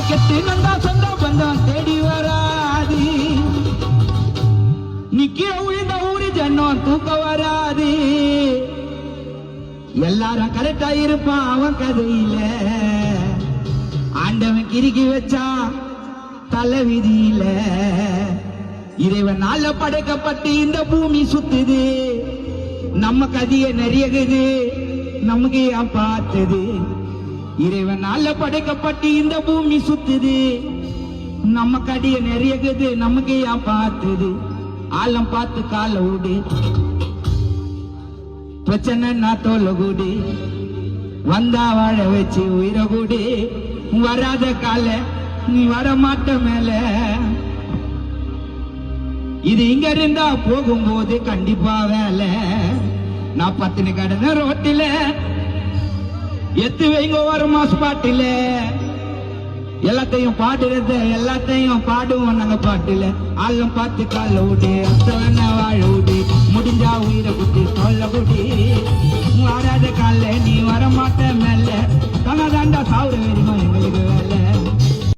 கெட்டு நந்தா சொந்த பந்தம் தேடி வராது. நிக்க உழுந்த ஊரு ஜன்னம் தூக்க வராது. எல்லாரும் கரெக்டா இருப்பான் அவன் கதையில. ஆண்டவன் கிறுக்கி வச்சா தலை விதியில. இறைவன் நாள படைக்கப்பட்டு இந்த பூமி சுத்துது. நம்ம கதிய நிறையகுது நமக்கு ஏன் பார்த்தது. இறைவன் நாள படைக்கப்பட்டு இந்த பூமி சுத்துது. நம்ம கதிய நிறையகுது நமக்கு ஏன் பார்த்தது. ஆழம் பார்த்து கால விடு. பிரச்சனை நான் தோல கூடி. வந்தா வாழ வச்சு உயிரை கூடி. வராத கால நீ வர மாட்ட மேல. இது இங்க இருந்தா போகும்போது கண்டிப்பா வேலை. நான் பத்தினி கடன ரோட்டில எத்து வைங்க ஒரு மாசம் பாட்டில. எல்லாத்தையும் பாடுறத எல்லாத்தையும் பாடுவோம் நாங்க பாட்டுல. ஆளும் பார்த்து கால விடு. அத்தவன வாழ விடு. முடிஞ்சா உயிரை குட்டி சொல்ல குடி. வராத கால